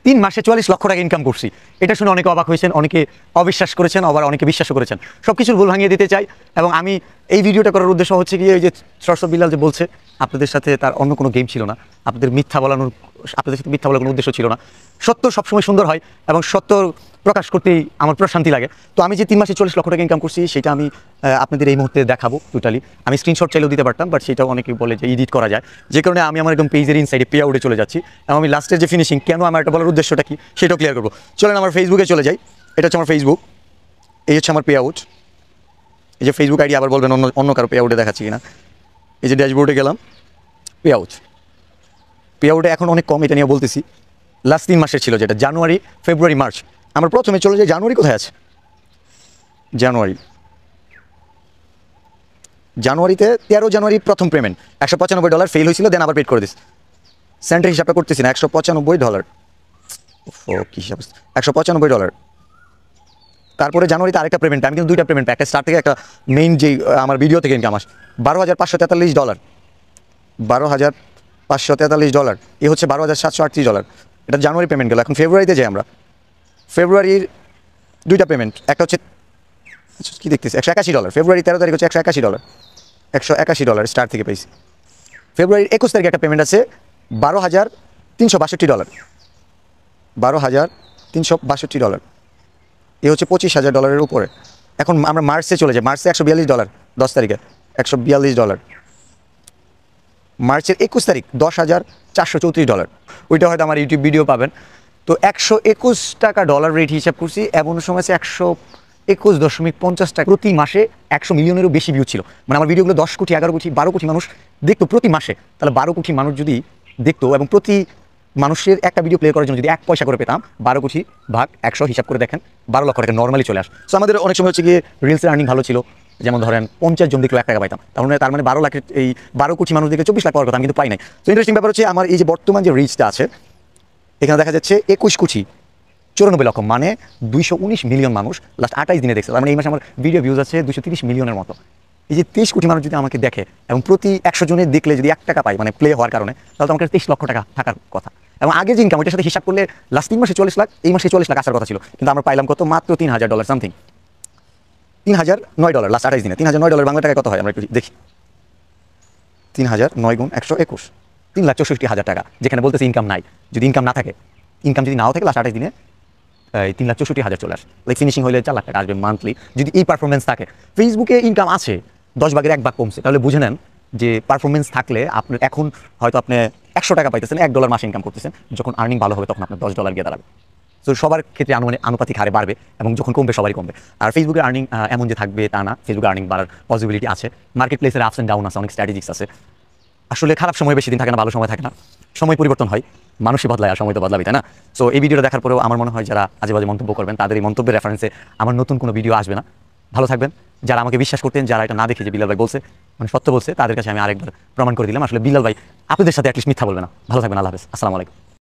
3 মাসে 44 লক্ষ টাকা ইনকাম করছি। এটা শুনে অনেকে অবাক হয়েছেন, অনেকে অবিশ্বাস করেছেন, আবার অনেকে বিশ্বাসও করেছেন। সবকিছুর ভুল ভাঙিয়ে দিতে চাই। এবং আমি এই ভিডিওটা করার উদ্দেশ্য হচ্ছে গিয়ে এই যে সরসব বিল্লাল যে বলছে আপনাদের সাথে তার অন্য কোনো গেম ছিল না, আপনাদের সাথে মিথ্যা বলার কোনো উদ্দেশ্য ছিল না। সত্য সবসময় সুন্দর হয় এবং সত্য প্রকাশ করতেই আমার প্রশান্তি লাগে। তো আমি যে 3 মাসে 40 লক্ষ টাকা ইনকাম করছি সেটা আমি আপনাদের এই মুহূর্তে দেখাবো টোটালি। আমি স্ক্রিনশট চাইলেও দিতে পারতাম, বাট সেটাও অনেকে বলে যে এডিট করা যায়, যে কারণে আমি আমার একদম পেজের ইনসাইডে পে আউটে চলে যাচ্ছি এবং আমি লাস্টের যে ফিনিশিং কেন আমার এটা বলার উদ্দেশ্যটা কি সেটাও ক্লিয়ার করবো। চলেন আমার ফেসবুকে চলে যাই। এটা হচ্ছে আমার ফেসবুক, এই হচ্ছে আমার পে আউট। এই যে ফেসবুক আইডি, আবার বলবেন অন্য কারো পে আউটে দেখাচ্ছি কিনা। এই যে ড্যাশবোর্ডে গেলাম, পে আউটে এখন অনেক কম, এটা নিয়ে বলতেছি। লাস্ট 3 মাসের ছিল, যেটা জানুয়ারি, ফেব্রুয়ারি, মার্চ। আমরা প্রথমে চলে যাই জানুয়ারি। কোথায় আছে জানুয়ারিতে 13 জানুয়ারি প্রথম পেমেন্ট $195 ফেল হয়েছিল, দেন আবার পেড করে দিস। সেন্টের হিসাবটা করতেছি না, $195। কি হিসাব, $195। তারপরে জানুয়ারিতে আরেকটা পেমেন্ট, আমি কিন্তু 2টা পেমেন্ট, একটা স্টার্ট থেকে একটা মেইন যে আমার ভিডিও থেকে ইনকাম আসে। $12,543, $12,543, এ হচ্ছে $12,738। এটা জানুয়ারি পেমেন্ট গেল। এখন ফেব্রুয়ারিতে যাই আমরা। ফেব্রুয়ারির 2টা পেমেন্ট, একটা হচ্ছে কি দেখতেছি $181। ফেব্রুয়ারি 13 তারিখ হচ্ছে $181, $181 স্টার থেকে পেয়েছি। ফেব্রুয়ারির 21 তারিখে একটা পেমেন্ট আছে $12,362, $12,362, এ হচ্ছে $25,000 উপরে। এখন আমরা মার্চে চলে যাই। মার্চে $142, 10 তারিখে $142। মার্চের 21 তারিখ $10,434, ওইটা হয়তো আমার ইউটিউব ভিডিও পাবেন। তো $121 ডলার রেট হিসাব করছি, এমন সময় আছে 121.50 টাকা প্রতি মাসে। 100 মিলিয়নেরও বেশি ভিউ ছিল, মানে আমার ভিডিওগুলো 10 কোটি, 11 কোটি, 12 কোটি মানুষ দেখতো প্রতি মাসে। তাহলে 12 কোটি মানুষ যদি দেখতো এবং প্রতি মানুষের একটা ভিডিও প্লে করার জন্য যদি 1 পয়সা করে পেতাম, 12 কোটি ভাগ 100 হিসাব করে দেখেন, 12 লক্ষ টাকা নর্মালি চলে আসে। সো আমাদের অনেক সময় হচ্ছে গিয়ে রিলসের আর্নিং ভালো ছিল, যেমন ধরেন 50 জন দেখলেও 1 টাকা পাইতাম, তার মানে 12 লাখের এই 12 কোটি মানুষ দেখে 24 লাখ পাওয়ার কথা, আমি কিন্তু পাই নাই। তো ইন্টারেস্টিং ব্যাপার হচ্ছে আমার এই যে বর্তমান যে রিচটা আছে, এখানে দেখা যাচ্ছে 21 কোটি 94 লক্ষ, মানে 219 মিলিয়ন মানুষ লাস্ট 28 দিনে দেখছে। মানে এই মাসে আমার ভিডিও ভিউজ আছে 230 মিলিয়নের মতো। এই যে 23 কোটি মানুষ যদি আমাকে দেখে এবং প্রতি 100 জনের দেখলে যদি 1 টাকা পাই, মানে প্লে হওয়ার কারণে, তাহলে তো আমাকে 23 লক্ষ টাকা থাকার কথা। এবং আগে যে ইনকাম ওইটার সাথে হিসাব করলে লাস্ট 3 মাসে 40 লাখ, এই মাসে 40 লাখ আসার কথা ছিল, কিন্তু আমরা পাইলাম কত, মাত্র $3,000 সামথিং, $3,009 লাস্ট 28 দিনে। $3,009 বাংলা টাকায় কত হয় আমরা একটু দেখি। 3,009 গুণ 121, 3,64,000 টাকা। যেখানে বলতেছে ইনকাম নাই, যদি ইনকাম না থাকে, ইনকাম যদি নাও থাকে লাস্ট 28 দিনে 3,64,000 চলে আসে। লাইক ফিনিশিং হলে 4 লাখ টাকা আসবে মান্থলি, যদি এই পারফরমেন্স থাকে। ফেসবুকে ইনকাম আছে 10 ভাগের 1 ভাগ কমছে, তাহলে বুঝে নেন যে পারফরমেন্স থাকলে আপনার এখন হয়তো আপনি 100 টাকা পাইতেছেন, $1 মাসে ইনকাম করতেছেন। যখন আর্নিং ভালো হবে তখন আপনার $10 গিয়ে দাঁড়াবে। তো সবার ক্ষেত্রে আনুপাতিক হারে বাড়বে, এবং যখন কমবে সবারই কমবে। আর ফেসবুকের আর্নিং এমন যে থাকবে তা না, ফেসবুকের আর্নিং বাড়ার পসিবিলিটি আছে। মার্কেট প্লেসের আপস অ্যান্ড ডাউন আছে, অনেক স্ট্র্যাটেজিক্স আছে। আসলে খারাপ সময় বেশি দিন থাকে না, ভালো সময় থাকে না, সময় পরিবর্তন হয়, মানুষই বদলায় আর সময় তো বদলাবে, তাই না? সো এই ভিডিওটা দেখার পরেও আমার মনে হয় যারা আজে বাজে মন্তব্য করবেন তাদের এই মন্তব্যের রেফারেন্সে আমার নতুন কোনো ভিডিও আসবে না। ভালো থাকবেন। যারা আমাকে বিশ্বাস করতেন, যারা এটা না দেখে যে বিল্লাল ভাই বলছে, মানে সত্য বলছে, তাদের কাছে আমি আরেকবার প্রমাণ করে দিলাম আসলে বিল্লাল ভাই আপনাদের সাথে অ্যাটলিস্ট মিথ্যা বলবে না। ভালো থাকবেন, আল্লাহ হাফেজ, আসসালামু আলাইকুম।